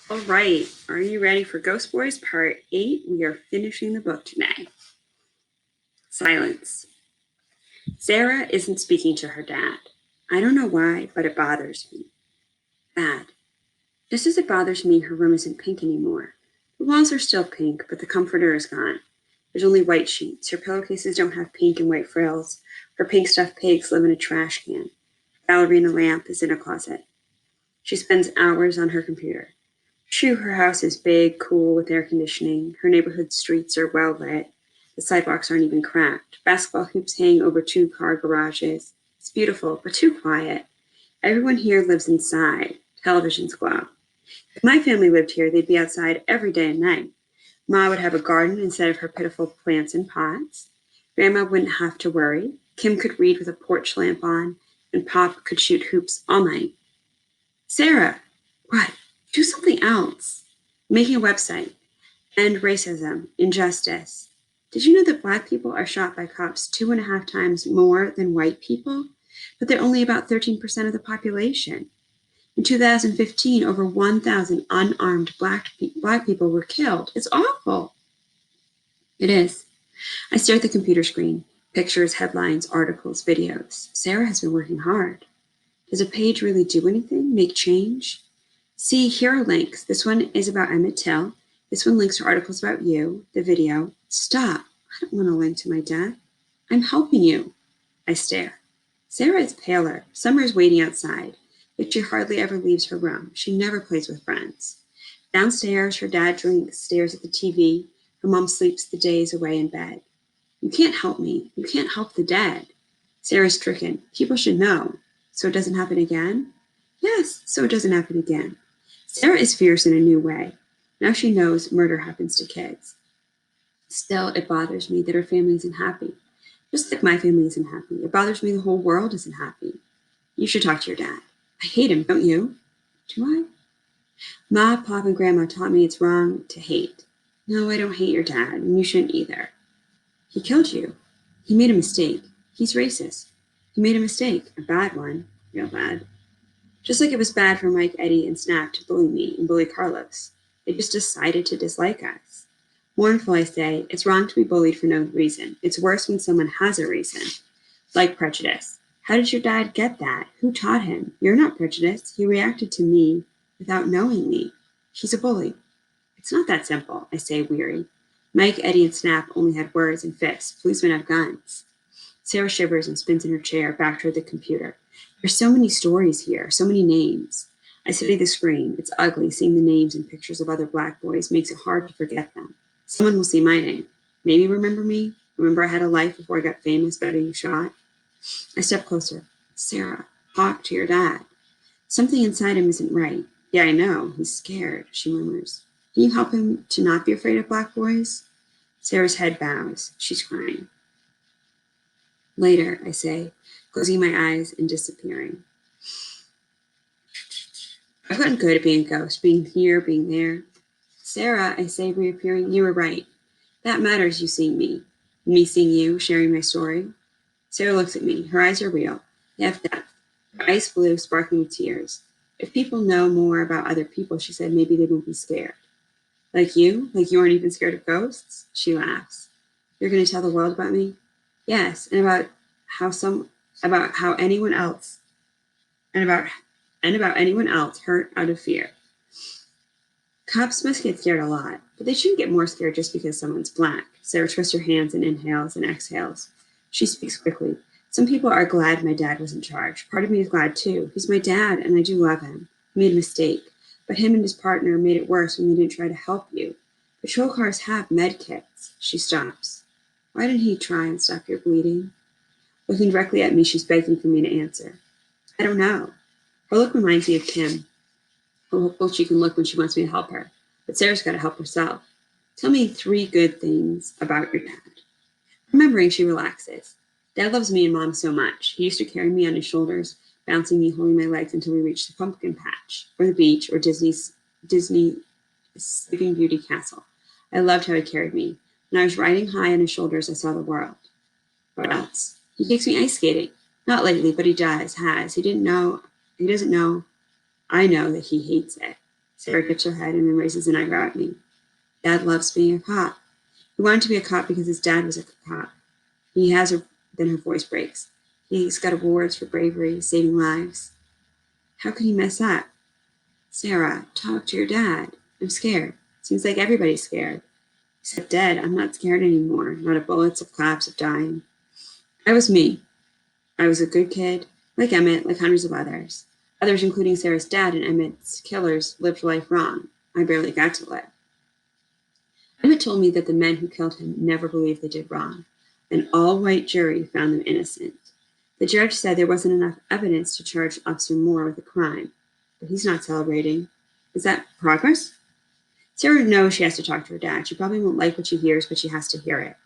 All right, are you ready for Ghost Boys Part 8? We are finishing the book today. Silence. Sarah isn't speaking to her dad. I don't know why, but it bothers me. Bad. Just as it bothers me, her room isn't pink anymore. The walls are still pink, but the comforter is gone. There's only white sheets. Her pillowcases don't have pink and white frills. Her pink stuffed pigs live in a trash can. Her ballerina lamp is in a closet. She spends hours on her computer. True, her house is big, cool, with air conditioning. Her neighborhood streets are well lit. The sidewalks aren't even cracked. Basketball hoops hang over two-car garages. It's beautiful, but too quiet. Everyone here lives inside. Televisions glow. If my family lived here, they'd be outside every day and night. Ma would have a garden instead of her pitiful plants in pots. Grandma wouldn't have to worry. Kim could read with a porch lamp on, and Pop could shoot hoops all night. Sarah! What? Do something else. Making a website. End racism. Injustice. Did you know that Black people are shot by cops 2.5 times more than white people? But they're only about 13% of the population. In 2015, over 1,000 unarmed Black people were killed. It's awful. It is. I stare at the computer screen. Pictures, headlines, articles, videos. Sarah has been working hard. Does a page really do anything? Make change? See, here are links. This one is about Emmett Till. This one links to articles about you, the video. Stop. I don't want to link to my dad. I'm helping you. I stare. Sarah is paler. Summer is waiting outside, but she hardly ever leaves her room. She never plays with friends. Downstairs, her dad drinks, stares at the TV. Her mom sleeps the days away in bed. You can't help me. You can't help the dead. Sarah's stricken. People should know. So it doesn't happen again? Yes, so it doesn't happen again. Sarah is fierce in a new way. Now she knows murder happens to kids. Still, it bothers me that her family isn't happy. Just like my family isn't happy. It bothers me the whole world isn't happy. You should talk to your dad. I hate him, don't you? Do I? Ma, Pop, and Grandma taught me it's wrong to hate. No, I don't hate your dad, and you shouldn't either. He killed you. He made a mistake. He's racist. He made a mistake, a bad one, real bad. Just like it was bad for Mike, Eddie, and Snap to bully me and bully Carlos. They just decided to dislike us. Mournful, I say, it's wrong to be bullied for no reason. It's worse when someone has a reason. Like prejudice. How did your dad get that? Who taught him? You're not prejudiced. He reacted to me without knowing me. He's a bully. It's not that simple, I say, weary. Mike, Eddie, and Snap only had words and fists. Policemen have guns. Sarah shivers and spins in her chair back toward the computer. There's so many stories here, so many names. I study the screen. It's ugly. Seeing the names and pictures of other Black boys makes it hard to forget them. Someone will see my name. Maybe remember me? Remember I had a life before I got famous by being shot? I step closer. Sarah, talk to your dad. Something inside him isn't right. Yeah, I know. He's scared, she murmurs. Can you help him to not be afraid of Black boys? Sarah's head bows. She's crying. Later, I say, closing my eyes and disappearing. I've gotten good at being a ghost, being here, being there. Sarah, I say, reappearing, you were right. That matters, you seeing me seeing you, sharing my story. Sarah looks at me. Her eyes are real. They have depth. Her eyes blue, sparkling with tears. If people know more about other people, she said, maybe they won't be scared. Like you? Like you aren't even scared of ghosts? She laughs. You're going to tell the world about me? Yes, and about how anyone else and about anyone else hurt out of fear. Cops must get scared a lot, but they shouldn't get more scared just because someone's Black. Sarah twists her hands and inhales and exhales. She speaks quickly. Some people are glad my dad was in charge. Part of me is glad too. He's my dad, and I do love him. He made a mistake, but him and his partner made it worse when they didn't try to help you. Patrol cars have med kits. She stops. Why didn't he try and stop your bleeding? Looking directly at me, she's begging for me to answer. I don't know. Her look reminds me of Kim. How hopeful she can look when she wants me to help her. But Sarah's got to help herself. Tell me 3 good things about your dad. Remembering, she relaxes. Dad loves me and Mom so much. He used to carry me on his shoulders, bouncing me, holding my legs until we reached the pumpkin patch, or the beach, or Disney Sleeping Beauty Castle. I loved how he carried me. When I was riding high on his shoulders, I saw the world. What else? He takes me ice skating. Not lately, but he has. He doesn't know. I know that he hates it. Sarah tips her head and then raises an eyebrow at me. Dad loves being a cop. He wanted to be a cop because his dad was a cop. He has a, then her voice breaks. He's got awards for bravery, saving lives. How could he mess up? Sarah, talk to your dad. I'm scared. Seems like everybody's scared. Except Dad, I'm not scared anymore. Not of bullets, of cops, of dying. I was me. I was a good kid, like Emmett, like hundreds of others. Others, including Sarah's dad and Emmett's killers, lived life wrong. I barely got to live. Emmett told me that the men who killed him never believed they did wrong. An all-white jury found them innocent. The judge said there wasn't enough evidence to charge Officer Moore with a crime, but he's not celebrating. Is that progress? Sarah knows she has to talk to her dad. She probably won't like what she hears, but she has to hear it.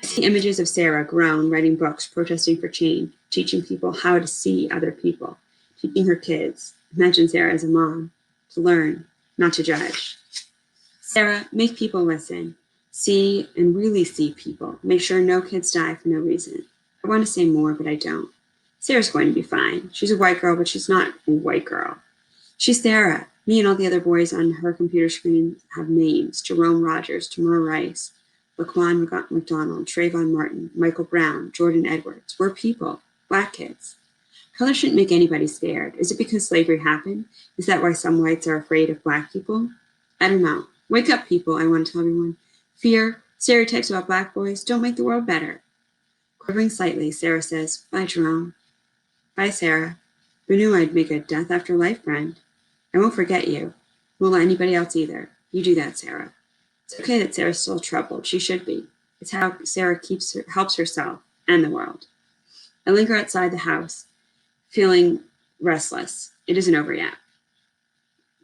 I see images of Sarah grown, writing books, protesting for change, teaching people how to see other people, teaching her kids. Imagine Sarah as a mom, to learn, not to judge. Sarah, make people listen. See and really see people. Make sure no kids die for no reason. I want to say more, but I don't. Sarah's going to be fine. She's a white girl, but she's not a white girl. She's Sarah. Me and all the other boys on her computer screen have names. Jerome Rogers, Tamura Rice, Laquan McDonald, Trayvon Martin, Michael Brown, Jordan Edwards. We're people. Black kids. Color shouldn't make anybody scared. Is it because slavery happened? Is that why some whites are afraid of black people? I don't know. Wake up, people, I want to tell everyone. Fear, stereotypes about black boys don't make the world better. Quivering slightly, Sarah says, bye, Jerome. Bye, Sarah. Who knew I'd make a death after life friend? I won't forget you. Won't let anybody else either. You do that, Sarah. It's okay that Sarah's still troubled. She should be. It's how Sarah helps herself and the world. I linger outside the house, feeling restless. It isn't over yet.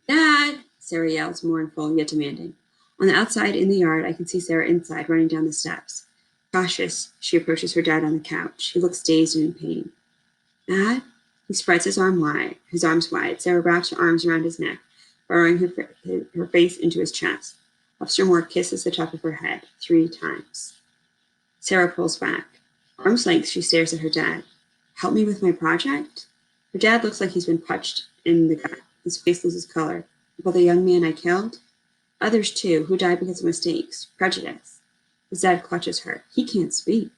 Dad, Sarah yells, mournful yet demanding. On the outside in the yard, I can see Sarah inside, running down the steps. Cautious, she approaches her dad on the couch. He looks dazed and in pain. Dad? He spreads his arms wide. Sarah wraps her arms around his neck, burrowing her face into his chest. Officer Moore kisses the top of her head 3 times. Sarah pulls back. Arm's length, she stares at her dad. Help me with my project? Her dad looks like he's been punched in the gut. His face loses color. About the young man I killed? Others, too, who died because of mistakes, prejudice. His dad clutches her. He can't speak.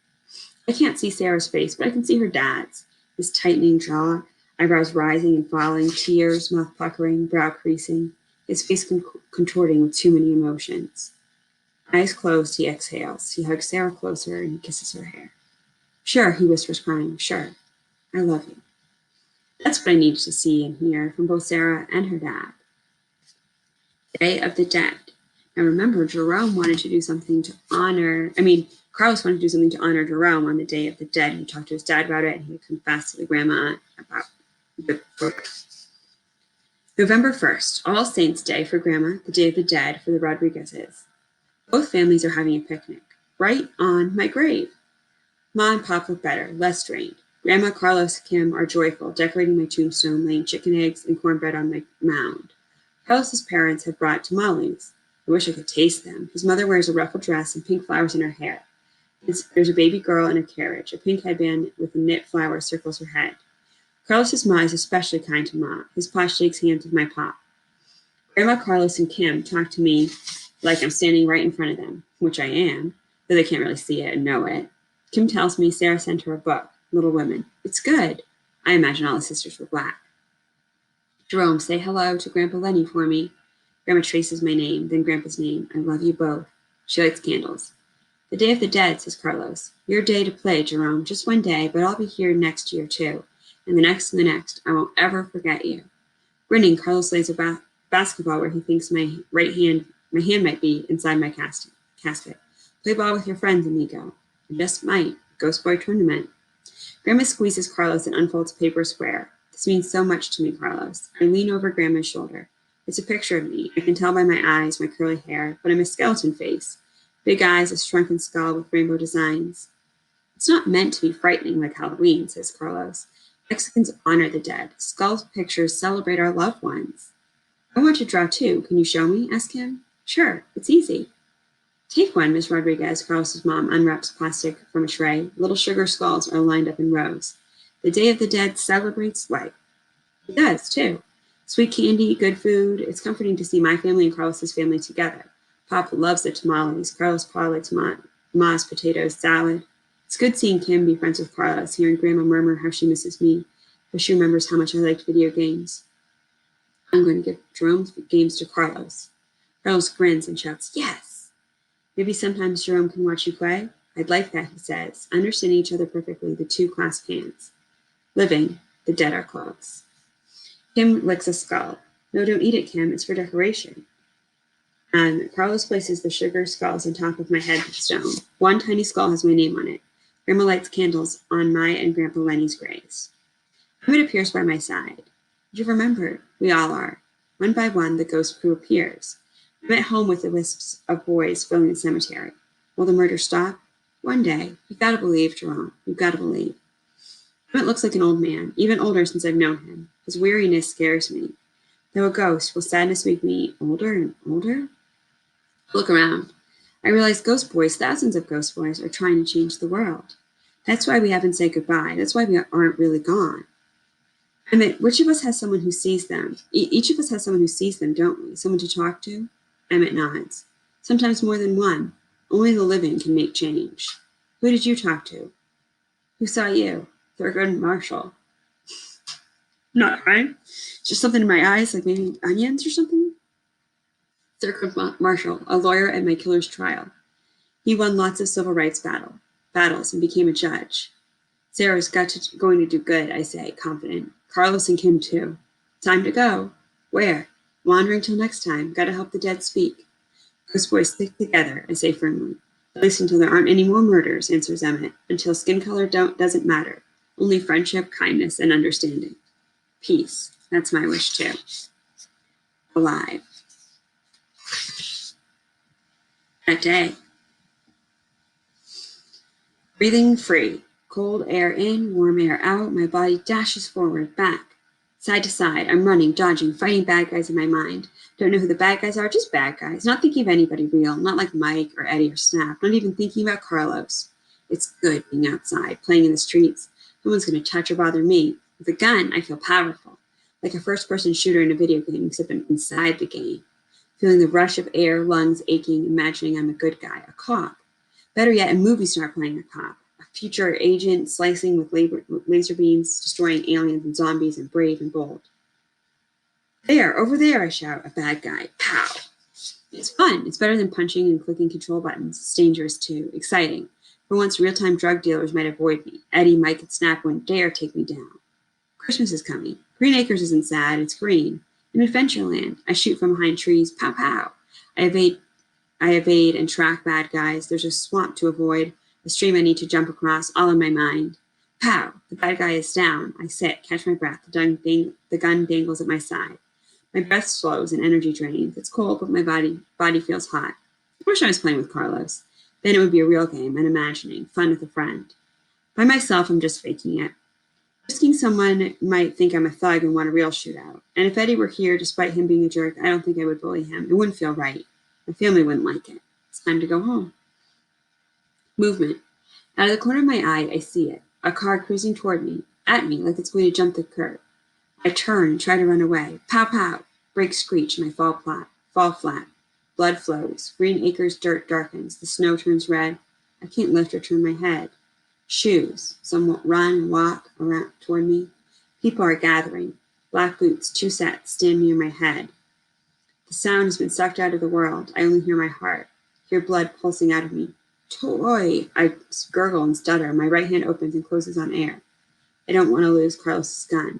I can't see Sarah's face, but I can see her dad's. His tightening jaw, eyebrows rising and falling, tears, mouth puckering, brow creasing, his face contorting with too many emotions. Eyes closed, he exhales. He hugs Sarah closer and he kisses her hair. Sure, he whispers, crying. Sure, I love you. That's what I needed to see and hear from both Sarah and her dad. Day of the Dead. Now remember, Jerome wanted to do something to honor, Carlos wanted to do something to honor Jerome on the Day of the Dead. He talked to his dad about it and he confessed to the grandma about the book. November 1st, All Saints Day for Grandma, the Day of the Dead for the Rodriguezes. Both families are having a picnic, right on my grave. Ma and Pop look better, less strained. Grandma, Carlos, Kim are joyful, decorating my tombstone, laying chicken eggs and cornbread on my mound. Carlos's parents have brought tamales. I wish I could taste them. His mother wears a ruffled dress and pink flowers in her hair. There's a baby girl in a carriage. A pink headband with a knit flower circles her head. Carlos's ma is especially kind to Ma. His pa shakes hands with my pop. Grandma, Carlos, and Kim talk to me like I'm standing right in front of them, which I am, though they can't really see it and know it. Kim tells me Sarah sent her a book, Little Women. It's good. I imagine all the sisters were black. Jerome, say hello to Grandpa Lenny for me. Grandma traces my name, then Grandpa's name. I love you both. She lights candles. The Day of the Dead, says Carlos. Your day to play, Jerome. Just one day, but I'll be here next year, too. And the next and the next. I won't ever forget you. Grinning, Carlos lays a basketball where he thinks my hand might be inside my casket. Play ball with your friends, amigo. I just might. Ghost Boy tournament. Grandma squeezes Carlos and unfolds a paper square. This means so much to me, Carlos. I lean over Grandma's shoulder. It's a picture of me. I can tell by my eyes, my curly hair, but I'm a skeleton face. Big eyes, a shrunken skull with rainbow designs. It's not meant to be frightening like Halloween, says Carlos. Mexicans honor the dead. Skull pictures celebrate our loved ones. I want to draw too. Can you show me? Asked Kim. Sure, it's easy. Take one, Miss Rodriguez. Carlos's mom unwraps plastic from a tray. Little sugar skulls are lined up in rows. The Day of the Dead celebrates life. It does, too. Sweet candy, good food. It's comforting to see my family and Carlos's family together. Papa loves the tamales. Carlos probably likes mashed potatoes, salad. It's good seeing Kim be friends with Carlos, hearing Grandma murmur how she misses me, but she remembers how much I liked video games. I'm going to give Jerome's games to Carlos. Carlos grins and shouts, yes! Maybe sometimes Jerome can watch you play? I'd like that, he says, understanding each other perfectly, the two clasped hands. Living, the dead are close. Kim licks a skull. No, don't eat it, Kim. It's for decoration. And Carlos places the sugar skulls on top of my headstone. One tiny skull has my name on it. Grandma lights candles on my and Grandpa Lenny's graves. Emmett appears by my side. You remember, we all are. One by one, the ghost crew appears. I'm at home with the wisps of boys filling the cemetery. Will the murder stop? One day. You've got to believe, Jerome. You've got to believe. Emmett looks like an old man, even older since I've known him. His weariness scares me. Though a ghost, will sadness make me older and older? I look around. I realize ghost boys, thousands of ghost boys, are trying to change the world. That's why we haven't said goodbye. That's why we aren't really gone. Emmett, which of us has someone who sees them? Each of us has someone who sees them, don't we? Someone to talk to? Emmett nods. Sometimes more than one. Only the living can make change. Who did you talk to? Who saw you? Thurgood Marshall. Not right. Just something in my eyes, like maybe onions or something? Thurgood Marshall, a lawyer at my killer's trial. He won lots of civil rights battles and became a judge. Sarah's going to do good, I say, confident. Carlos and Kim, too. Time to go. Where? Wandering till next time. Gotta help the dead speak. Ghost boys stick together, I say firmly. At least until there aren't any more murders, answers Emmett. Until skin color doesn't matter. Only friendship, kindness, and understanding. Peace. That's my wish, too. Alive. That day. Breathing free. Cold air in, warm air out. My body dashes forward, back. Side to side, I'm running, dodging, fighting bad guys in my mind. Don't know who the bad guys are, just bad guys. Not thinking of anybody real, not like Mike or Eddie or Snap. Not even thinking about Carlos. It's good being outside, playing in the streets. No one's going to touch or bother me. With a gun, I feel powerful. Like a first-person shooter in a video game, except I'm inside the game. Feeling the rush of air, lungs aching, imagining I'm a good guy, a cop. Better yet, a movie star playing a cop. Future agent slicing with laser beams, destroying aliens and zombies, and brave and bold. There, over there, I shout, a bad guy. Pow! It's fun. It's better than punching and clicking control buttons. It's dangerous too. Exciting. For once, real-time drug dealers might avoid me. Eddie, Mike, and Snap wouldn't dare take me down. Christmas is coming. Green Acres isn't sad. It's green. In Adventureland, I shoot from behind trees. Pow, pow. I evade and track bad guys. There's a swamp to avoid. A stream I need to jump across, all in my mind. Pow! The bad guy is down. I sit, catch my breath. The gun dangles at my side. My breath slows and energy drains. It's cold, but my body feels hot. I wish I was playing with Carlos. Then it would be a real game, an imagining, fun with a friend. By myself, I'm just faking it. Risking someone might think I'm a thug and want a real shootout. And if Eddie were here, despite him being a jerk, I don't think I would bully him. It wouldn't feel right. My family wouldn't like it. It's time to go home. Movement. Out of the corner of my eye, I see it. A car cruising toward me, at me, like it's going to jump the curb. I turn, try to run away. Pow, pow. Brakes screech, and I fall flat. Blood flows. Green Acres dirt darkens. The snow turns red. I can't lift or turn my head. Shoes. Some run and walk around toward me. People are gathering. Black boots, 2 sets, stand near my head. The sound has been sucked out of the world. I only hear my heart. Hear blood pulsing out of me. Toy! I gurgle and stutter. My right hand opens and closes on air. I don't want to lose Carlos's gun.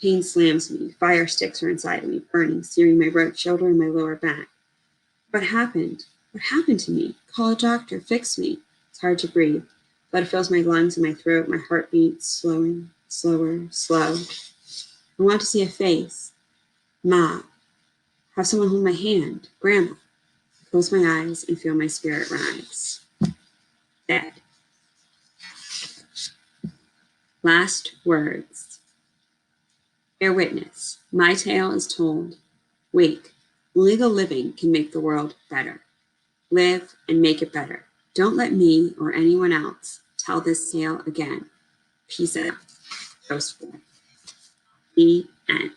Pain slams me. Fire sticks are inside of me, burning, searing my right shoulder and my lower back. What happened? What happened to me? Call a doctor. Fix me. It's hard to breathe. Blood fills my lungs and my throat. My heart beats, slowing, slower, slow. I want to see a face. Ma. Have someone hold my hand. Grandma. I close my eyes and feel my spirit rise. Dead. Last words. Bear witness. My tale is told. Wake. Only the living can make the world better. Live and make it better. Don't let me or anyone else tell this tale again. Peace out. Ghost Boy. The end.